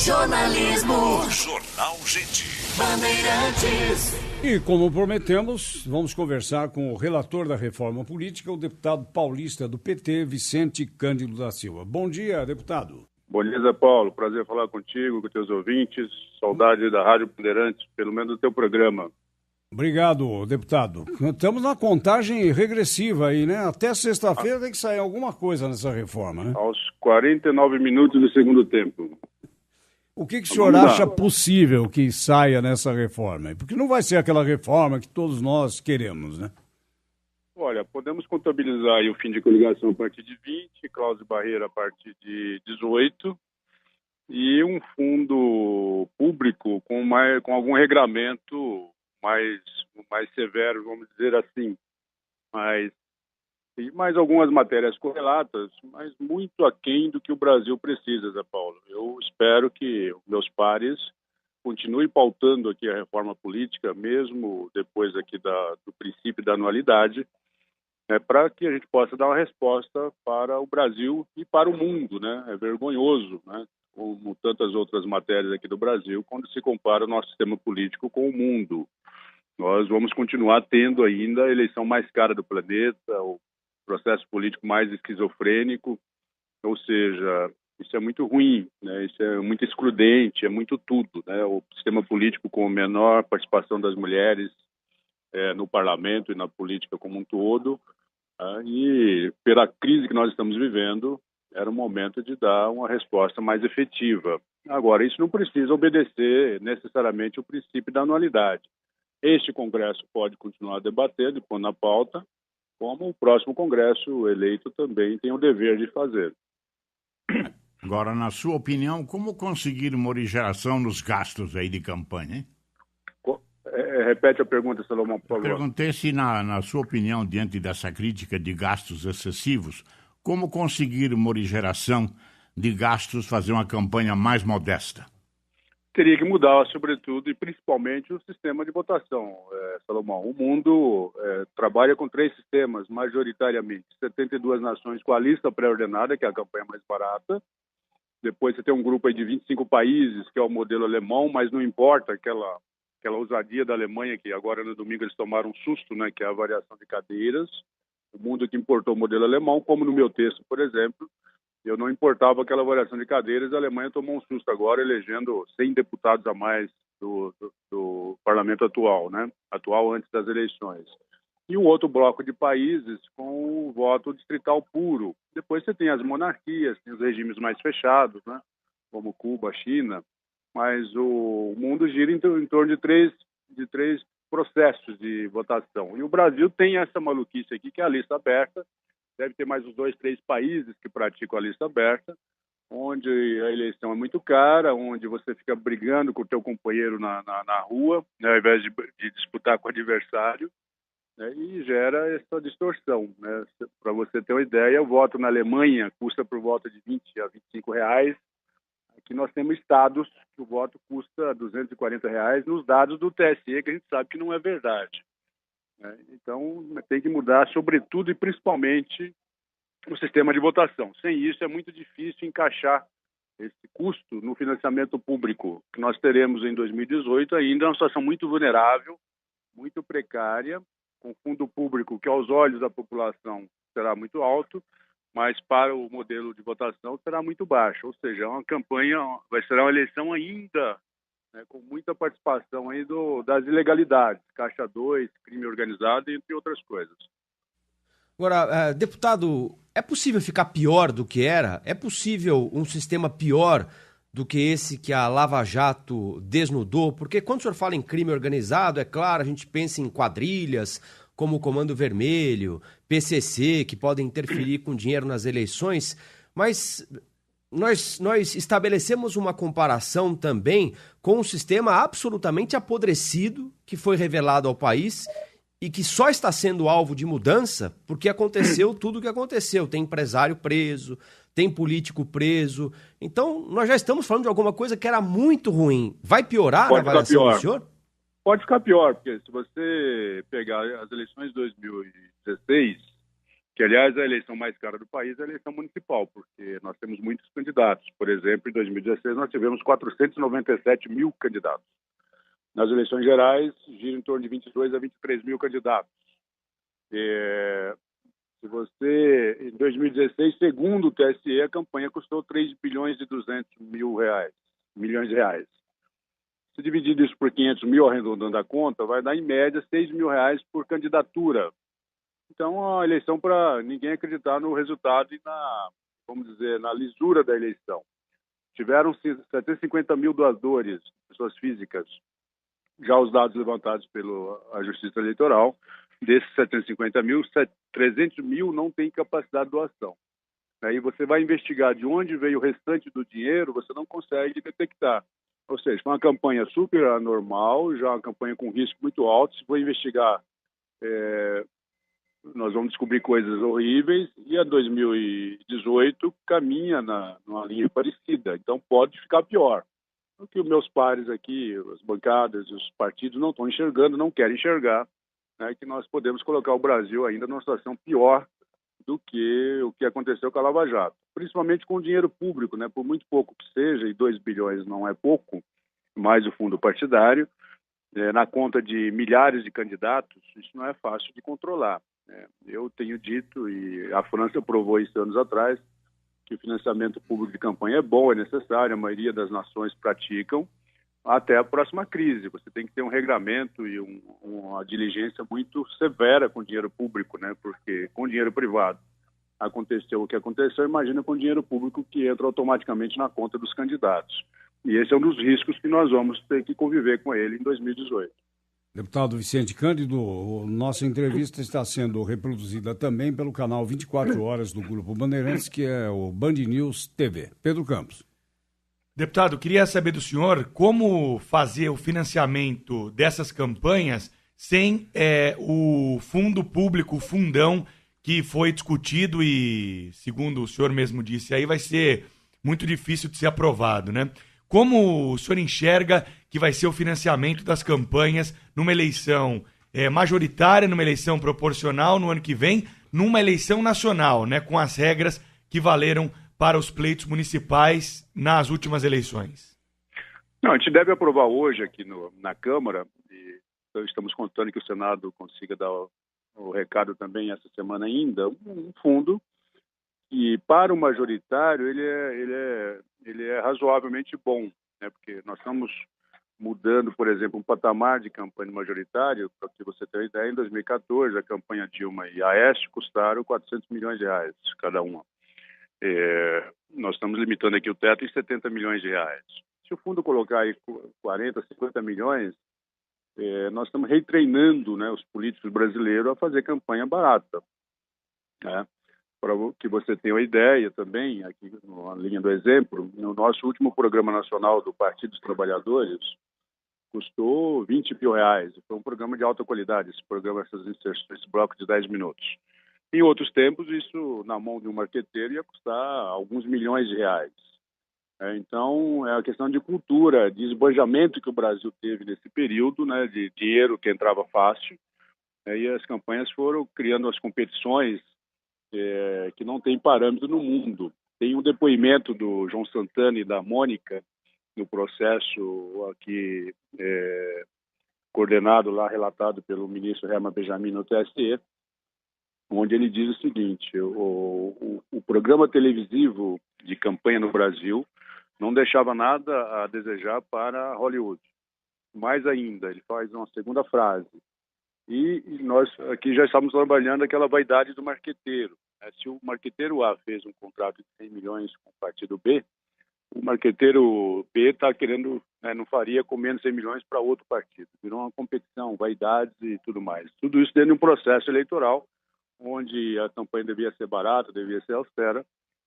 Jornalismo. Jornal Gente. Bandeirantes. E como prometemos, vamos conversar com o relator da reforma política, o deputado paulista do PT, Vicente Cândido da Silva. Bom dia, deputado. Bom dia, Zé Paulo. Prazer falar contigo, com teus ouvintes. Saudade da Rádio Bandeirantes, pelo menos do teu programa. Obrigado, deputado. Estamos na contagem regressiva aí, né? Até sexta-feira tem que sair alguma coisa nessa reforma, né? Aos 49 minutos do segundo tempo. O que o senhor acha possível que saia nessa reforma? Porque não vai ser aquela reforma que todos nós queremos, né? Olha, podemos contabilizar aí o fim de coligação a partir de 20, cláusula de barreira a partir de 18 e um fundo público com algum regramento mais severo, vamos dizer assim. E mais algumas matérias correlatas, mas muito aquém do que o Brasil precisa, Zé Paulo. Eu espero que meus pares continuem pautando aqui a reforma política, mesmo depois aqui do princípio da anualidade, para que a gente possa dar uma resposta para o Brasil e para o mundo, né? É vergonhoso, né? Como tantas outras matérias aqui do Brasil, quando se compara o nosso sistema político com o mundo. Nós vamos continuar tendo ainda a eleição mais cara do planeta, o processo político mais esquizofrênico, ou seja, isso é muito ruim, né? Isso é muito excludente, é muito tudo, né? O sistema político com menor participação das mulheres no parlamento e na política como um todo, e pela crise que nós estamos vivendo, era o momento de dar uma resposta mais efetiva. Agora, isso não precisa obedecer necessariamente o princípio da anualidade. Este Congresso pode continuar debatendo e pôr na pauta, como o próximo Congresso eleito também tem o dever de fazer. Agora, na sua opinião, como conseguir morigeração nos gastos aí de campanha, hein? Repete a pergunta, Salomão, por favor. Perguntei se, na sua opinião, diante dessa crítica de gastos excessivos, como conseguir morigeração de gastos, fazer uma campanha mais modesta? Teria que mudar, sobretudo, e principalmente o sistema de votação, Salomão. O mundo trabalha com 3 sistemas, majoritariamente. 72 nações com a lista pré-ordenada, que é a campanha mais barata. Depois você tem um grupo aí de 25 países, que é o modelo alemão, mas não importa aquela ousadia da Alemanha, que agora no domingo eles tomaram um susto, né, que é a variação de cadeiras. O mundo que importou o modelo alemão, como no meu texto, por exemplo, eu não importava aquela variação de cadeiras, a Alemanha tomou um susto agora, elegendo 100 deputados a mais do parlamento atual, né? Atual antes das eleições. E um outro bloco de países com o voto distrital puro. Depois você tem as monarquias, tem os regimes mais fechados, né? Como Cuba, China. Mas o mundo gira em torno de três processos de votação. E o Brasil tem essa maluquice aqui, que é a lista aberta. Deve ter mais uns 2, 3 países que praticam a lista aberta, onde a eleição é muito cara, onde você fica brigando com o teu companheiro na rua, né, ao invés de disputar com o adversário, né, e gera essa distorção. Né? Para você ter uma ideia, o voto na Alemanha custa por volta de 20 a 25 reais. Aqui nós temos estados que o voto custa 240 reais nos dados do TSE, que a gente sabe que não é verdade. Então, tem que mudar, sobretudo e principalmente, o sistema de votação. Sem isso, é muito difícil encaixar esse custo no financiamento público que nós teremos em 2018, ainda uma situação muito vulnerável, muito precária, com fundo público que, aos olhos da população, será muito alto, mas para o modelo de votação será muito baixo. Ou seja, uma campanha, será uma eleição ainda, né, com muita participação aí das ilegalidades, Caixa 2, crime organizado, entre outras coisas. Agora, deputado, é possível ficar pior do que era? É possível um sistema pior do que esse que a Lava Jato desnudou? Porque quando o senhor fala em crime organizado, é claro, a gente pensa em quadrilhas, como o Comando Vermelho, PCC, que podem interferir com dinheiro nas eleições, mas nós estabelecemos uma comparação também com um sistema absolutamente apodrecido que foi revelado ao país e que só está sendo alvo de mudança porque aconteceu tudo o que aconteceu. Tem empresário preso, tem político preso. Então, nós já estamos falando de alguma coisa que era muito ruim. Vai piorar na avaliação do senhor? Pode ficar pior, porque se você pegar as eleições de 2016, que, aliás, a eleição mais cara do país é a eleição municipal, porque nós temos muitos candidatos. Por exemplo, em 2016, nós tivemos 497 mil candidatos. Nas eleições gerais, gira em torno de 22 a 23 mil candidatos. Se você, em 2016, segundo o TSE, a campanha custou 3 bilhões e 200 milhões de reais. Se dividir isso por 500 mil, arredondando a conta, vai dar, em média, 6 mil reais por candidatura. Então, a eleição para ninguém acreditar no resultado e na lisura da eleição. Tiveram 750 mil doadores, pessoas físicas, já os dados levantados pela Justiça Eleitoral. Desses 750 mil, 300 mil não têm capacidade de doação. Aí você vai investigar de onde veio o restante do dinheiro, você não consegue detectar. Ou seja, foi uma campanha super anormal, já uma campanha com risco muito alto. Se for investigar, nós vamos descobrir coisas horríveis, e a 2018 caminha numa linha parecida. Então pode ficar pior. O que os meus pares aqui, as bancadas, os partidos não estão enxergando, não querem enxergar, né, que nós podemos colocar o Brasil ainda numa situação pior do que o que aconteceu com a Lava Jato. Principalmente com o dinheiro público, né, por muito pouco que seja, e 2 bilhões não é pouco, mais o fundo partidário, na conta de milhares de candidatos, isso não é fácil de controlar. Eu tenho dito, e a França provou isso anos atrás, que o financiamento público de campanha é bom, é necessário, a maioria das nações praticam, até a próxima crise. Você tem que ter um regramento e uma diligência muito severa com dinheiro público, né? Porque com dinheiro privado aconteceu o que aconteceu, imagina com dinheiro público que entra automaticamente na conta dos candidatos. E esse é um dos riscos que nós vamos ter que conviver com ele em 2018. Deputado Vicente Cândido, nossa entrevista está sendo reproduzida também pelo canal 24 Horas do Grupo Bandeirantes, que é o Band News TV. Pedro Campos. Deputado, queria saber do senhor como fazer o financiamento dessas campanhas sem o fundo público, o fundão, que foi discutido e, segundo o senhor mesmo disse, aí vai ser muito difícil de ser aprovado, né? Como o senhor enxerga que vai ser o financiamento das campanhas numa eleição majoritária, numa eleição proporcional no ano que vem, numa eleição nacional, né, com as regras que valeram para os pleitos municipais nas últimas eleições? Não, a gente deve aprovar hoje aqui na Câmara, e então estamos contando que o Senado consiga dar o recado também essa semana ainda, um fundo que para o majoritário ele é razoavelmente bom, né? Porque nós estamos mudando, por exemplo, um patamar de campanha majoritária. Para que você tenha ideia, em 2014 a campanha Dilma e Aécio custaram 400 milhões de reais cada uma. Nós estamos limitando aqui o teto em 70 milhões de reais. Se o fundo colocar aí 40, 50 milhões, nós estamos retreinando, né, os políticos brasileiros a fazer campanha barata, né? Para que você tenha uma ideia também, aqui na linha do exemplo, no nosso último programa nacional do Partido dos Trabalhadores, custou 20 mil reais. Foi um programa de alta qualidade, esse programa, essas inserções, esse bloco de 10 minutos. Em outros tempos, isso, na mão de um marqueteiro, ia custar alguns milhões de reais. Então, é a questão de cultura, de esbanjamento que o Brasil teve nesse período, né, de dinheiro que entrava fácil, e as campanhas foram criando as competições que não tem parâmetro no mundo. Tem um depoimento do João Santana e da Mônica no processo aqui coordenado lá, relatado pelo ministro Herman Benjamin no TSE, onde ele diz o seguinte: o programa televisivo de campanha no Brasil não deixava nada a desejar para Hollywood. Mais ainda, ele faz uma segunda frase: e nós aqui já estamos trabalhando aquela vaidade do marqueteiro. Se o marqueteiro A fez um contrato de 100 milhões com o partido B, o marqueteiro B está querendo, não faria com menos 100 milhões para outro partido. Virou uma competição, vaidades e tudo mais. Tudo isso dentro de um processo eleitoral, onde a campanha devia ser barata, devia ser austera,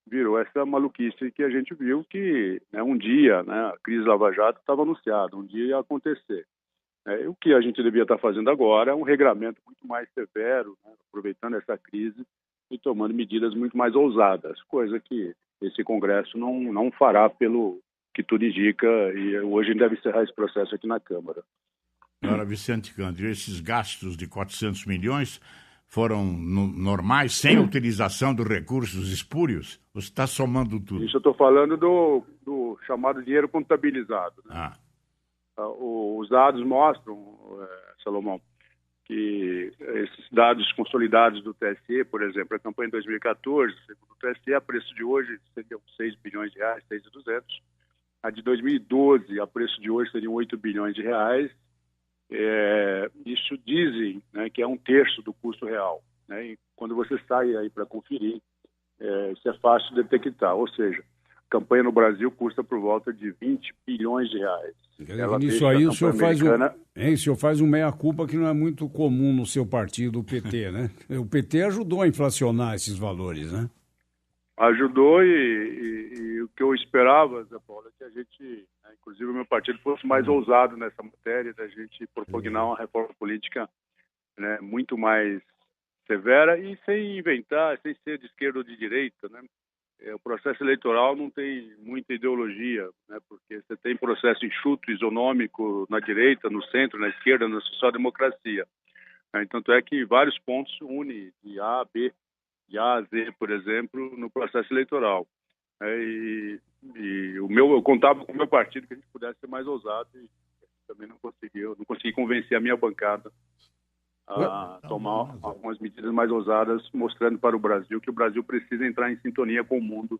virou essa maluquice que a gente viu que um dia, a crise Lava Jato estava anunciada, um dia ia acontecer. O que a gente devia estar fazendo agora é um regramento muito mais severo, aproveitando essa crise e tomando medidas muito mais ousadas, coisa que esse Congresso não fará, pelo que tudo indica, e hoje a gente deve encerrar esse processo aqui na Câmara. Agora, Vicente Cândido, esses gastos de 400 milhões foram normais, sem a utilização dos recursos espúrios? Ou você está somando tudo? Isso eu estou falando do chamado dinheiro contabilizado, né? Ah, Os dados mostram, Salomão, que esses dados consolidados do TSE, por exemplo, a campanha de 2014, segundo o TSE, a preço de hoje seriam 6 bilhões de reais, 6.200. A de 2012, a preço de hoje, seriam 8 bilhões de reais. Isso dizem, né, que é 1/3 do custo real, né? E quando você sai aí para conferir, isso é fácil de detectar. Ou seja, a campanha no Brasil custa por volta de 20 bilhões de reais. Nisso aí o senhor faz um meia-culpa que não é muito comum no seu partido, o PT, né? O PT ajudou a inflacionar esses valores, né? Ajudou e o que eu esperava, Zé Paulo, é que a gente, né, inclusive o meu partido, fosse mais ousado nessa matéria, da gente propugnar uma reforma política, né, muito mais severa e sem inventar, sem ser de esquerda ou de direita, né? O processo eleitoral não tem muita ideologia, né, porque você tem processo enxuto, isonômico na direita, no centro, na esquerda, na social-democracia. Tanto é que vários pontos unem de A a B, de A a Z, por exemplo, no processo eleitoral. Eu contava com o meu partido que a gente pudesse ser mais ousado e também não consegui convencer a minha bancada a tomar algumas medidas mais ousadas, mostrando para o Brasil que o Brasil precisa entrar em sintonia com o mundo,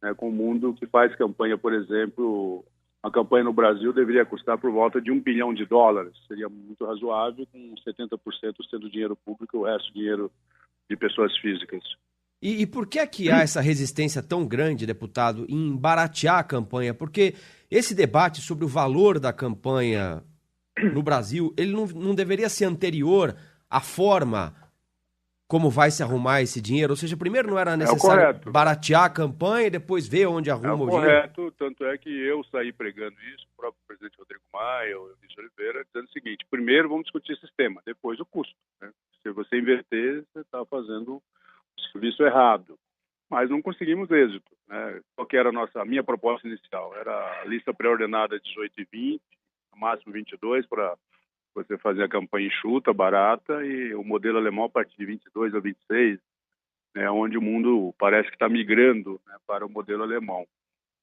né, com o mundo que faz campanha, por exemplo. A campanha no Brasil deveria custar por volta de $1 bilhão, seria muito razoável, com 70% sendo dinheiro público e o resto dinheiro de pessoas físicas. E por que é que há essa resistência tão grande, deputado, em baratear a campanha? Porque esse debate sobre o valor da campanha no Brasil, ele não deveria ser anterior à forma como vai se arrumar esse dinheiro? Ou seja, primeiro não era necessário baratear a campanha e depois ver onde arruma o dinheiro? Correto, tanto é que eu saí pregando isso, o próprio presidente Rodrigo Maia, o Eunice Oliveira, dizendo o seguinte: primeiro vamos discutir o sistema, depois o custo, né? Se você inverter, você está fazendo o serviço errado. Mas não conseguimos êxito, né? Qual que era a minha proposta inicial? Era a lista pré-ordenada 18 e 20, no máximo 22, para você fazer a campanha enxuta, barata, e o modelo alemão a partir de 22 a 26, né, onde o mundo parece que está migrando, né, para o modelo alemão.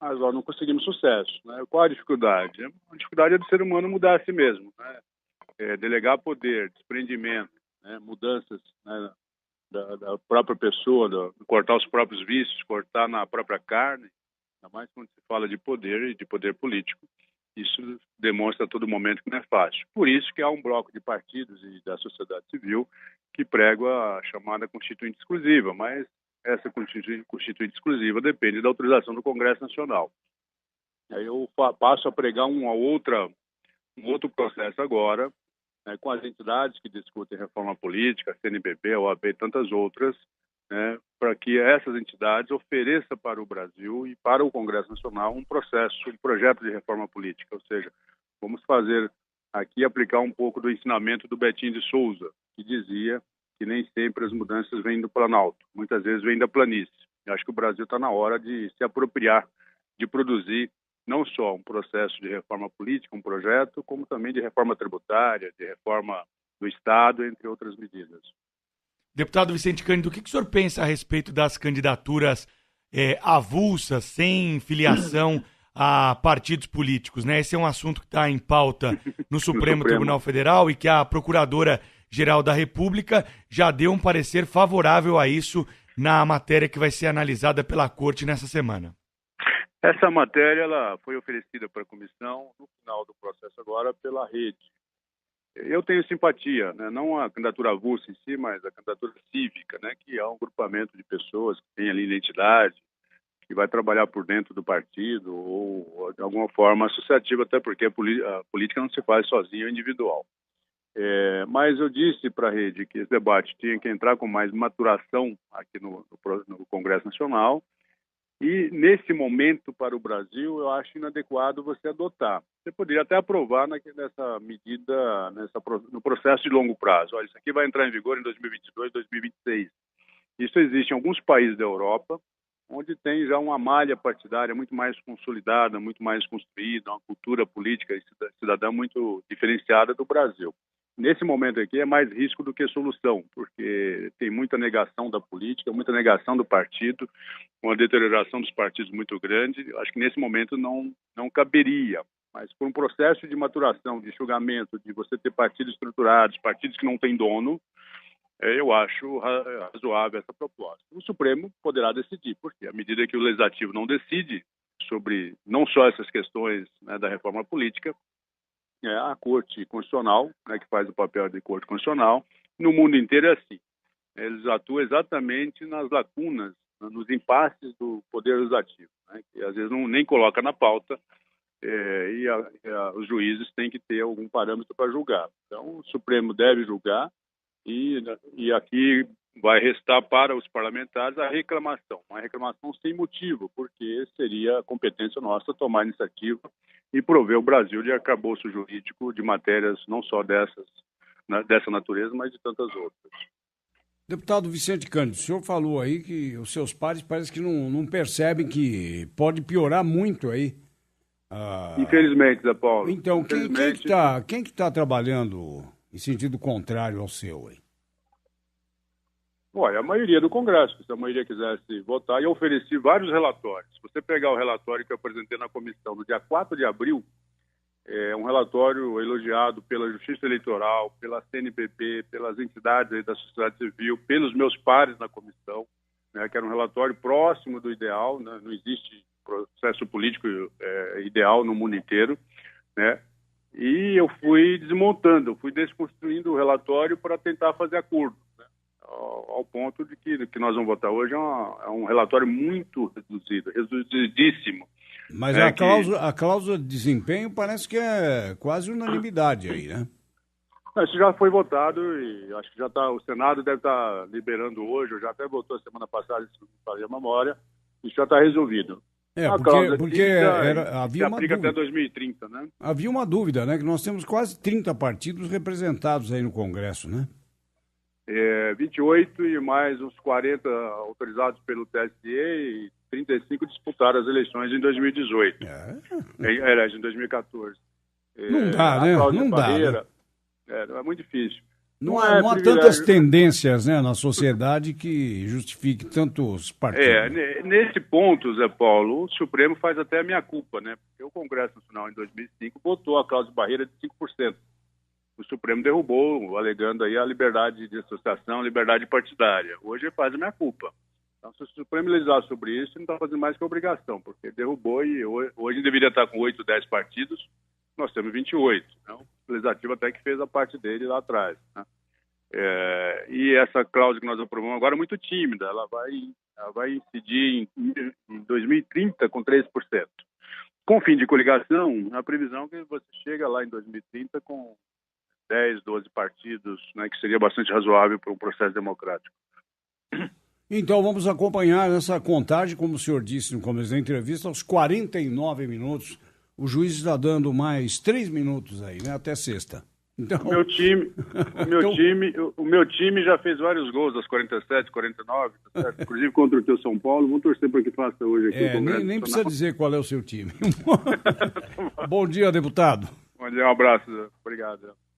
Mas nós não conseguimos sucesso, né? Qual a dificuldade? A dificuldade é do ser humano mudar a si mesmo, né? Delegar poder, desprendimento, né, mudanças, né, da própria pessoa, cortar os próprios vícios, cortar na própria carne, ainda mais quando se fala de poder e de poder político. Isso demonstra a todo momento que não é fácil. Por isso que há um bloco de partidos e da sociedade civil que prega a chamada Constituinte Exclusiva, mas essa Constituinte Exclusiva depende da autorização do Congresso Nacional. Aí eu passo a pregar um outro processo agora, né, com as entidades que discutem reforma política, a CNBB, a OAB e tantas outras, né, para que essas entidades ofereçam para o Brasil e para o Congresso Nacional um projeto de reforma política. Ou seja, vamos fazer aqui, aplicar um pouco do ensinamento do Betinho de Souza, que dizia que nem sempre as mudanças vêm do Planalto, muitas vezes vêm da planície. Eu acho que o Brasil está na hora de se apropriar, de produzir não só um processo de reforma política, um projeto, como também de reforma tributária, de reforma do Estado, entre outras medidas. Deputado Vicente Cândido, o que o senhor pensa a respeito das candidaturas avulsas, sem filiação a partidos políticos, né? Esse é um assunto que está em pauta no Supremo Tribunal Federal e que a Procuradora-Geral da República já deu um parecer favorável a isso na matéria que vai ser analisada pela Corte nessa semana. Essa matéria ela foi oferecida para a comissão no final do processo agora pela rede. Eu tenho simpatia, né? Não a candidatura avulsa em si, mas a candidatura cívica, né? Que é um grupamento de pessoas que tem ali identidade, que vai trabalhar por dentro do partido ou de alguma forma associativa, até porque a política não se faz sozinha ou individual. Mas eu disse para a rede que esse debate tinha que entrar com mais maturação aqui no Congresso Nacional. E, nesse momento, para o Brasil, eu acho inadequado você adotar. Você poderia até aprovar nessa medida, no processo de longo prazo. Olha, isso aqui vai entrar em vigor em 2022, 2026. Isso existe em alguns países da Europa, onde tem já uma malha partidária muito mais consolidada, muito mais construída, uma cultura política e cidadã muito diferenciada do Brasil. nesse momento aqui é mais risco do que solução, porque tem muita negação da política, muita negação do partido, uma deterioração dos partidos muito grande. Acho que nesse momento não caberia, mas por um processo de maturação, de enxugamento, de você ter partidos estruturados, partidos que não têm dono, eu acho razoável essa proposta. O Supremo poderá decidir, porque à medida que o Legislativo não decide sobre não só essas questões, né, da reforma política, a Corte Constitucional, né, que faz o papel de Corte Constitucional, no mundo inteiro é assim. Eles atuam exatamente nas lacunas, nos impasses do Poder Legislativo, né, que às vezes nem coloca na pauta, os juízes têm que ter algum parâmetro para julgar. Então, o Supremo deve julgar e aqui vai restar para os parlamentares a reclamação, uma reclamação sem motivo, porque seria competência nossa tomar a iniciativa e prover o Brasil de arcabouço jurídico de matérias não só dessa natureza, mas de tantas outras. Deputado Vicente Cândido, o senhor falou aí que os seus pares parece que não percebem que pode piorar muito aí. Infelizmente, Zé Paulo. Então, quem que tá trabalhando em sentido contrário ao seu aí? Olha, a maioria do Congresso, se a maioria quisesse votar, eu ofereci vários relatórios. Se você pegar o relatório que eu apresentei na comissão no dia 4 de abril, é um relatório elogiado pela Justiça Eleitoral, pela CNPP, pelas entidades aí da sociedade civil, pelos meus pares na comissão, né, que era um relatório próximo do ideal, né, não existe processo político ideal no mundo inteiro, né? E eu fui desmontando, fui desconstruindo o relatório para tentar fazer acordo, né? Ao ponto de que o que nós vamos votar hoje é um relatório muito reduzido, reduzidíssimo. Mas a cláusula de desempenho parece que é quase unanimidade aí, né? Isso já foi votado e acho que já está, o Senado deve estar liberando hoje, eu já até votou semana passada, se não me falha a memória, isso já está resolvido. Porque havia uma aplica dúvida. até 2030, né? Havia uma dúvida, né? Que nós temos quase 30 partidos representados aí no Congresso, né? 28 e mais uns 40 autorizados pelo TSE e 35 disputaram as eleições em 2018. Em 2014. Não dá, né? Não dá. Né? É muito difícil. Não há tantas tendências, né, na sociedade que justifique tantos partidos. Nesse ponto, Zé Paulo, o Supremo faz até a meia-culpa, né? Porque o Congresso Nacional, em 2005, votou a cláusula de barreira de 5%. O Supremo derrubou, alegando aí a liberdade de associação, a liberdade partidária. Hoje ele faz a meia-culpa. Então, se o Supremo legislar sobre isso, não está fazendo mais que obrigação, porque derrubou e hoje deveria estar com 8, 10 partidos, nós temos 28. Então, o Legislativo até que fez a parte dele lá atrás, né? E essa cláusula que nós aprovamos agora é muito tímida, ela vai incidir em 2030 com 3%. Com fim de coligação, a previsão é que você chega lá em 2030 com 10, 12 partidos, né, que seria bastante razoável para um processo democrático. Então vamos acompanhar essa contagem, como o senhor disse no começo da entrevista, aos 49 minutos. O juiz está dando mais 3 minutos aí, né, até sexta. Então... O meu time já fez vários gols aos 47, 49, tá certo? Inclusive contra o teu São Paulo. Vamos torcer para que faça hoje aqui. Nem precisa dizer qual é o seu time. Bom dia, deputado. Bom dia, um abraço. Obrigado.